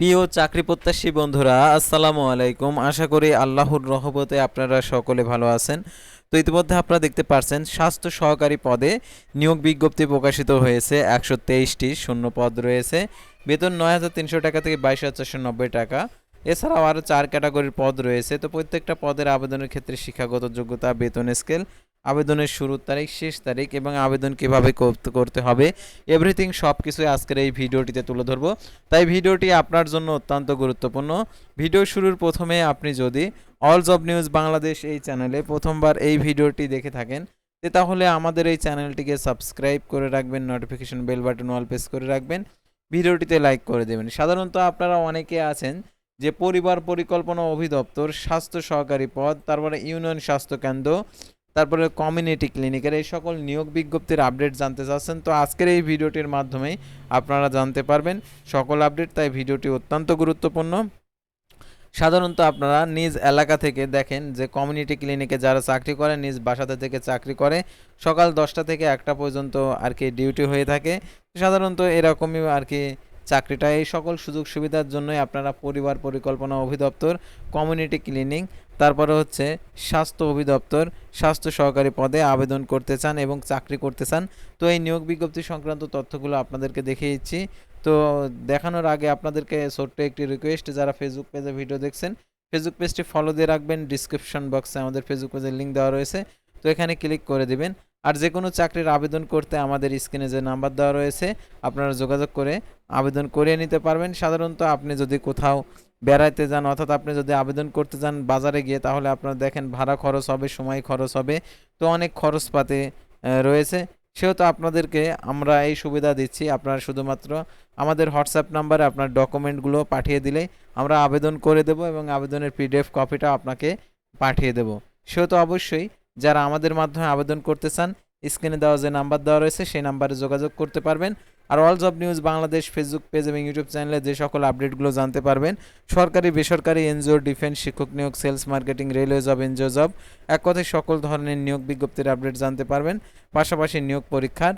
প্রিয় চাকরি প্রত্যাশী বন্ধুরা, আসসালামু আলাইকুম। আশা করি আল্লাহর রহমতে আপনারা সকলে ভালো আছেন। তো ইতিমধ্যে আপনারা দেখতে পাচ্ছেন স্বাস্থ্য সহকারী পদে নিয়োগ বিজ্ঞপ্তি প্রকাশিত হয়েছে। 123টি শূন্য পদ রয়েছে। বেতন 9,300 টাকা থেকে 22,490 টাকা। এছাড়াও আরও 4 ক্যাটাগরির পদ রয়েছে। তো প্রত্যেকটা পদের আবেদনের ক্ষেত্রে শিক্ষাগত যোগ্যতা, বেতন স্কেল, আবেদনের শুরুর তারিখ, শেষ তারিখ এবং আবেদন কীভাবে করতে হবে, এভরিথিং সব কিছুই আজকের এই ভিডিওটিতে তুলে ধরবো। তাই ভিডিওটি আপনার জন্য অত্যন্ত গুরুত্বপূর্ণ। ভিডিও শুরুর প্রথমে আপনি যদি অল জব নিউজ বাংলাদেশ এই চ্যানেলে প্রথমবার এই ভিডিওটি দেখে থাকেন, তাহলে আমাদের এই চ্যানেলটিকে সাবস্ক্রাইব করে রাখবেন, notification bell button all press করে রাখবেন, ভিডিওটিতে লাইক করে দেবেন। সাধারণত আপনারা অনেকে আছেন যে পরিবার পরিকল্পনা অধিদপ্তর স্বাস্থ্য সহকারী পদ, তারপরে ইউনিয়ন স্বাস্থ্য কেন্দ্র, তারপরে কমিউনিটি ক্লিনিকের এই সকল নিয়োগ বিজ্ঞপ্তির আপডেট জানতে চাচ্ছেন। তো আজকের এই ভিডিওটির মাধ্যমেই আপনারা জানতে পারবেন সকল আপডেট, তাই ভিডিওটি অত্যন্ত গুরুত্বপূর্ণ। সাধারণত আপনারা নিজ এলাকা থেকে দেখেন যে কমিউনিটি ক্লিনিকে যারা চাকরি করে নিজ বাসাতে থেকে চাকরি করে, সকাল 10টা থেকে 1টা পর্যন্ত আর কি ডিউটি হয়ে থাকে। সাধারণত এরকমই আর কি চাকরিটা। এই সকল সুযোগ সুবিধার জন্যই আপনারা পরিবার পরিকল্পনা অধিদপ্তর, কমিউনিটি ক্লিনিক, তারপরে হচ্ছে স্বাস্থ্য অধিদপ্তর স্বাস্থ্য সহকারী পদে আবেদন করতে চান এবং চাকরি করতে চান। তো এই নিয়োগ বিজ্ঞপ্তি সংক্রান্ত তথ্যগুলো আপনাদেরকে দেখিয়ে দিচ্ছি। তো দেখানোর আগে আপনাদেরকে ছোট্ট একটি রিকোয়েস্ট, যারা ফেসবুক পেজে ভিডিও দেখছেন ফেসবুক পেজটি ফলো দিয়ে রাখবেন। ডিসক্রিপশন বক্সে আমাদের ফেসবুক পেজের লিঙ্ক দেওয়া রয়েছে, তো এখানে ক্লিক করে দিবেন। আর যে কোনো চাকরির আবেদন করতে আমাদের স্ক্রিনে যে নাম্বার দেওয়া রয়েছে আপনারা যোগাযোগ করে আবেদন করিয়ে নিতে পারবেন। সাধারণত আপনি যদি কোথাও বেড়াইতে যান, অর্থাৎ আপনি যদি আবেদন করতে যান বাজারে গিয়ে, তাহলে আপনারা দেখেন ভাড়া খরচ হবে, সময় খরচ হবে, তো অনেক খরচপাতি রয়েছে। সেহেতু আপনাদেরকে আমরা এই সুবিধা দিচ্ছি, আপনারা শুধুমাত্র আমাদের হোয়াটসঅ্যাপ নাম্বারে আপনার ডকুমেন্টগুলো পাঠিয়ে দিলেই আমরা আবেদন করে দেব এবং আবেদনের পিডিএফ কপিটা আপনাকে পাঠিয়ে দেব। সেহেতু অবশ্যই যারা আমাদের মাধ্যমে আবেদন করতে চান, স্ক্রিনে দেওয়া যে নাম্বার দেওয়া রয়েছে সেই নাম্বারে যোগাযোগ করতে পারবেন। আর all job news Bangladesh Facebook page এবং ইউটিউব চ্যানেলে যে সকল আপডেটগুলো জানতে পারবেন, সরকারি বেসরকারি এনজিও, ডিফেন্স, শিক্ষক নিয়োগ, sales, marketing, railway job, NGO job, এক কথায় সকল ধরনের নিয়োগ বিজ্ঞপ্তির আপডেট জানতে পারবেন, পাশাপাশি নিয়োগ পরীক্ষার।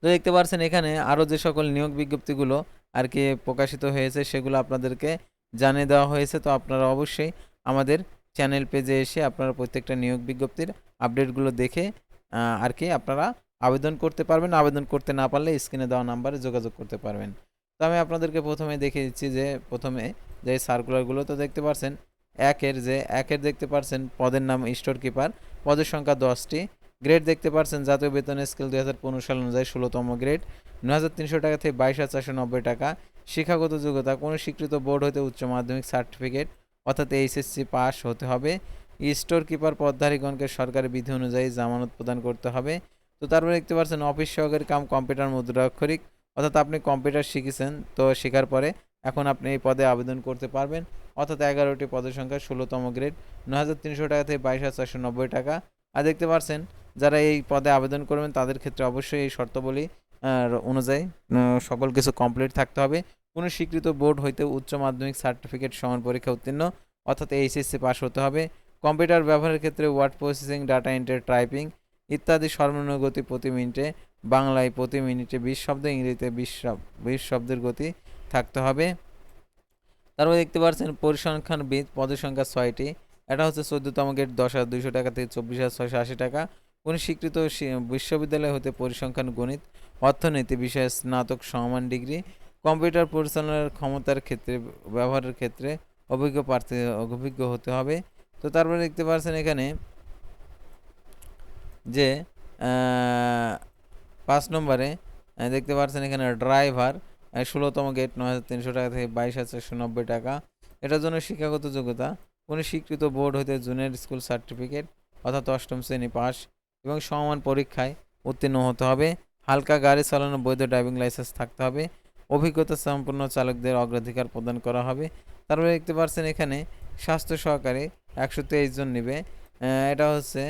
তো দেখতে পাচ্ছেন এখানে আরও যে সকল নিয়োগ বিজ্ঞপ্তিগুলো আর কি প্রকাশিত হয়েছে সেগুলো আপনাদেরকে জানিয়ে দেওয়া হয়েছে। তো আপনারা অবশ্যই আমাদের চ্যানেল পেজে এসে আপনারা প্রত্যেকটা নিয়োগ বিজ্ঞপ্তির আপডেটগুলো দেখে আর কি আপনারা আবেদন করতে পারবেন। আবেদন করতে না পারলে স্ক্রিনে দেওয়া নাম্বারে যোগাযোগ করতে পারবেন। তো আমি আপনাদেরকে প্রথমে দেখিয়ে দিচ্ছি যে প্রথমে যে সার্কুলারগুলো, তো দেখতে পাচ্ছেন একের দেখতে পাচ্ছেন পদের নাম স্টোর কিপার, পদের সংখ্যা 10টি। গ্রেড দেখতে পাচ্ছেন জাতীয় বেতন স্কেল 2015 সাল অনুযায়ী 16তম গ্রেড, 9,300 টাকা থেকে 22,490 টাকা। শিক্ষাগত যোগ্যতা কোনো স্বীকৃত বোর্ড হতে উচ্চ মাধ্যমিক সার্টিফিকেট অর্থাৎ এইচএসসি পাস হতে হবে। স্টোর কিপার পদধারীগণকে সরকারি বিধি অনুযায়ী জামানত প্রদান করতে হবে। তো তারপরে দেখতে পাচ্ছেন অফিস সহকারী কাম কম্পিউটার মুদ্রাক্ষরিক, অর্থাৎ আপনি কম্পিউটার শিখেছেন, তো শেখার পরে এখন আপনি এই পদে আবেদন করতে পারবেন। অর্থাৎ 11টি পদের সংখ্যা, 16তম গ্রেড, 9,300 টাকা থেকে 22,490 টাকা। আর দেখতে পাচ্ছেন যারা এই পদে আবেদন করবেন তাদের ক্ষেত্রে অবশ্যই এই শর্তাবলী অনুযায়ী সকল কিছু কমপ্লিট থাকতে হবে। কোনো স্বীকৃত বোর্ড হইতে উচ্চ মাধ্যমিক সার্টিফিকেট সমান পরীক্ষা উত্তীর্ণ অর্থাৎ এইচএসসি পাস হতে হবে। কম্পিউটার ব্যবহারের ক্ষেত্রে word processing, data entry, typing ইত্যাদি সর্বনিম্ন গতি প্রতি মিনিটে, বাংলায় প্রতি মিনিটে 20 শব্দ, ইংরেজিতে 20 শব্দের গতি থাকতে হবে। তারপরে দেখতে পাচ্ছেন পরিসংখ্যানবিদ, পদের সংখ্যা 6টি। এটা হচ্ছে 14তম গ্রেড, 10,200 টাকা থেকে 24,680 টাকা। কোনো স্বীকৃত বিশ্ববিদ্যালয় হতে পরিসংখ্যান, গণিত, অর্থনীতি বিষয়ে স্নাতক সমান ডিগ্রি। কম্পিউটার পরিচালনার ক্ষমতার ক্ষেত্রে ব্যবহারের ক্ষেত্রে অভিজ্ঞ হতে হবে। তো তারপরে দেখতে পাচ্ছেন এখানে যে 5 নম্বরে দেখতে পাচ্ছেন এখানে ড্রাইভার, 16তম গ্রেড, 9,300 টাকা থেকে 22,490 টাকা। এটার জন্য শিক্ষাগত যোগ্যতা কোনো স্বীকৃত বোর্ড হতে জুনিয়র স্কুল সার্টিফিকেট অর্থাৎ 8ম শ্রেণী পাস এবং সমান পরীক্ষায় উত্তীর্ণ হতে হবে। হালকা গাড়ি চালানোর বৈধ ড্রাইভিং লাইসেন্স থাকতে হবে। অভিজ্ঞতা সম্পন্ন চালকদের অগ্রাধিকার প্রদান করা হবে। তারপরে দেখতে পাচ্ছেন এখানে স্বাস্থ্য সহকারী 123 জন নেবে। এটা হচ্ছে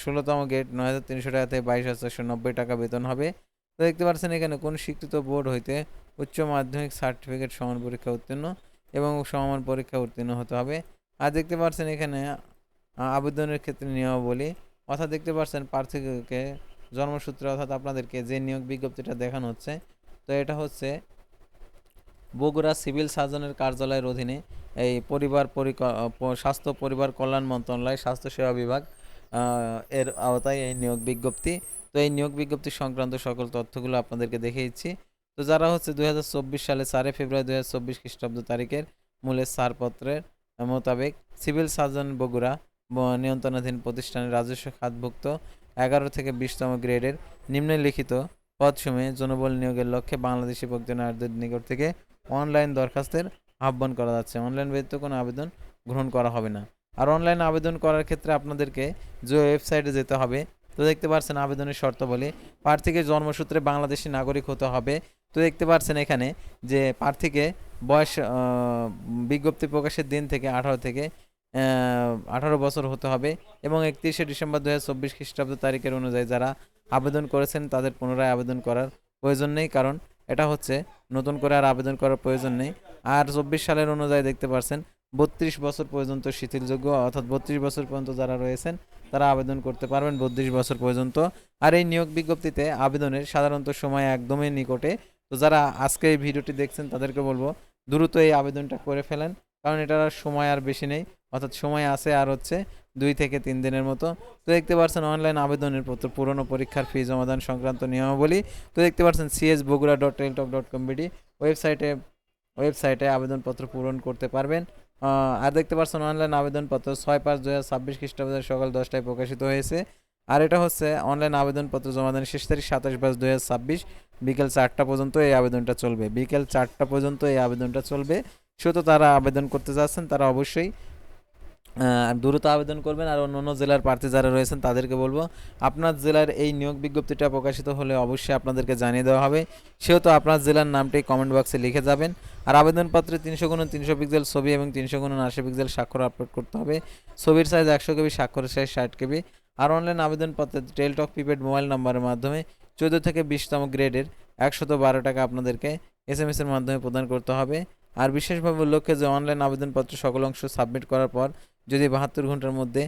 16তম গ্রেড, 9,300 টাকা থেকে 22,490 টাকা বেতন হবে। তো দেখতে পাচ্ছেন এখানে কোন স্বীকৃত বোর্ড হইতে উচ্চ মাধ্যমিক সার্টিফিকেট সমান পরীক্ষা উত্তীর্ণ এবং সমান পরীক্ষা উত্তীর্ণ হতে হবে। আর দেখতে পাচ্ছেন এখানে আবেদনের ক্ষেত্রে নিয়মাবলী, অর্থাৎ দেখতে পাচ্ছেন প্রার্থীকে জন্মসূত্রে, অর্থাৎ আপনাদেরকে যে নিয়োগ বিজ্ঞপ্তিটা দেখানো হচ্ছে, তো এটা হচ্ছে বগুড়া সিভিল সার্জনের কার্যালয়ের অধীনে এই স্বাস্থ্য পরিবার কল্যাণ মন্ত্রণালয় স্বাস্থ্যসেবা বিভাগ এর আওতায় এই নিয়োগ বিজ্ঞপ্তি। তো এই নিয়োগ বিজ্ঞপ্তি সংক্রান্ত সকল তথ্যগুলো আপনাদেরকে দেখে দিচ্ছি। তো যারা হচ্ছে 2024 সালে 4 ফেব্রুয়ারি 2024 খ্রিস্টাব্দ তারিখের মূলের ছাড়পত্রের মোতাবেক সিভিল সার্জন বগুড়া নিয়ন্ত্রণাধীন প্রতিষ্ঠানের রাজস্ব খাতভুক্ত 11 থেকে 20তম গ্রেডের নিম্নলিখিত পদসমূহে জনবল নিয়োগের লক্ষ্যে বাংলাদেশি প্রয়োজনীয়দের নিকট থেকে অনলাইন দরখাস্তের আহ্বান করা যাচ্ছে। অনলাইন ব্যতীত কোনো আবেদন গ্রহণ করা হবে না। আর অনলাইন আবেদন করার ক্ষেত্রে আপনাদেরকে যে ওয়েবসাইটে যেতে হবে, তো দেখতে পাচ্ছেন আবেদনের শর্তাবলী, প্রার্থীকে জন্মসূত্রে বাংলাদেশি নাগরিক হতে হবে। তো দেখতে পাচ্ছেন এখানে যে প্রার্থীকে বয়স বিজ্ঞপ্তি প্রকাশের দিন থেকে 18 বছর হতে হবে এবং 31শে ডিসেম্বর 2024 খ্রিস্টাব্দ তারিখের অনুযায়ী যারা আবেদন করেছেন তাদের পুনরায় আবেদন করার প্রয়োজন নেই, কারণ এটা হচ্ছে নতুন করে আর আবেদন করার প্রয়োজন নেই। আর 24 সালের অনুযায়ী দেখতে পাচ্ছেন 32 বছর পর্যন্ত শিথিলযোগ্য, অর্থাৎ 32 বছর পর্যন্ত যারা রয়েছেন তারা আবেদন করতে পারবেন 32 বছর পর্যন্ত। আর এই নিয়োগ বিজ্ঞপ্তিতে আবেদনের সাধারণত সময় একদমই নিকটে। তো যারা আজকে এই ভিডিওটি দেখছেন তাদেরকে বলবো দ্রুত এই আবেদনটা করে ফেলেন, কারণ এটার সময় আর বেশি নেই, অর্থাৎ সময় আছে আর হচ্ছে 2 থেকে 3 দিনের মতো। তো দেখতে পাচ্ছেন অনলাইন আবেদনের পত্র পুরনো পরীক্ষার ফি জমাদান সংক্রান্ত নিয়মাবলী। তো দেখতে পাচ্ছেন csbogura.টেলিটক.com.bd ওয়েবসাইটে আবেদনপত্র পূরণ করতে পারবেন। আর দেখতে পাচ্ছেন অনলাইন আবেদনপত্র 6/5/2026 খ্রিস্টাব্দে সকাল 10টায় প্রকাশিত হয়েছে। আর এটা হচ্ছে অনলাইন আবেদনপত্র জমাদানের শেষ তারিখ 27/5/2026 বিকেল 4টা পর্যন্ত এই আবেদনটা চলবে। বিকেল 4টা পর্যন্ত এই আবেদনটা চলবে। শুধু তারা আবেদন করতে যাচ্ছেন তারা অবশ্যই দ্রুত আবেদন করবেন। আর অন্য জেলার প্রার্থী যারা রয়েছেন তাদেরকে বলবো আপনার জেলার এই নিয়োগ বিজ্ঞপ্তিটা প্রকাশিত হলে অবশ্যই আপনাদেরকে জানিয়ে দেওয়া হবে, সেহেতু আপনার জেলার নামটি কমেন্ট বক্সে লিখে যাবেন। আর আবেদনপত্রে 300x300 পিক্সেল ছবি এবং 300x80 পিক্সেল স্বাক্ষর আপলোড করতে হবে। ছবির সাইজ 100 কেবি, স্বাক্ষরের সাইজ 60 কেবি। আর অনলাইন আবেদনপত্রে টেলিটক প্রিপেড মোবাইল নাম্বারের মাধ্যমে 14 থেকে 20তম গ্রেডের 112 টাকা আপনাদেরকে SMS এর মাধ্যমে প্রদান করতে হবে। আর বিশেষভাবে উল্লেখ্য যে অনলাইন আবেদনপত্র সকল অংশ সাবমিট করার পর যদি 72 ঘন্টার মধ্যে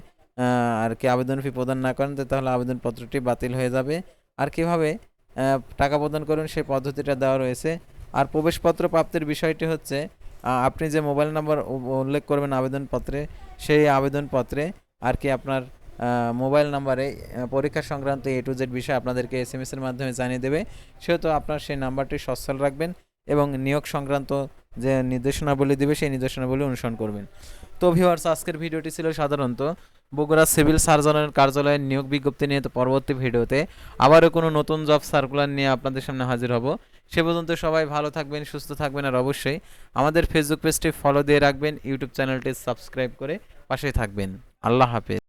আর কি আবেদন ফি প্রদান না করেন তাহলে আবেদনপত্রটি বাতিল হয়ে যাবে। আর কিভাবে টাকা প্রদান করবেন সেই পদ্ধতিটা দেওয়া রয়েছে। আর প্রবেশপত্র প্রাপ্তির বিষয়টি হচ্ছে আপনি যে মোবাইল নাম্বার উল্লেখ করবেন আবেদনপত্রে, সেই আবেদনপত্রে আর কি আপনার মোবাইল নাম্বারে পরীক্ষা সংক্রান্ত A to Z বিষয় আপনাদেরকে SMS এর মাধ্যমে জানিয়ে দেবে, সেহেতু আপনার সেই নাম্বারটি সচল রাখবেন এবং নিয়োগ সংক্রান্ত যে নির্দেশনাবলী দেবে সেই নির্দেশনাবলী অনুসরণ করবেন। তো ভিউয়ার্স, আজকের ভিডিওটি ছিল সাধারণত বগুড়া সিভিল সার্জনের কার্যালয়ের নিয়োগ বিজ্ঞপ্তি নিয়ে। তো পরবর্তী ভিডিওতে আবারও কোনো নতুন জব সার্কুলার নিয়ে আপনাদের সামনে হাজির হব। সে পর্যন্ত সবাই ভালো থাকবেন, সুস্থ থাকবেন, আর অবশ্যই আমাদের ফেসবুক পেজটি ফলো দিয়ে রাখবেন, ইউটিউব চ্যানেলটি সাবস্ক্রাইব করে পাশে থাকবেন। আল্লাহ হাফেজ।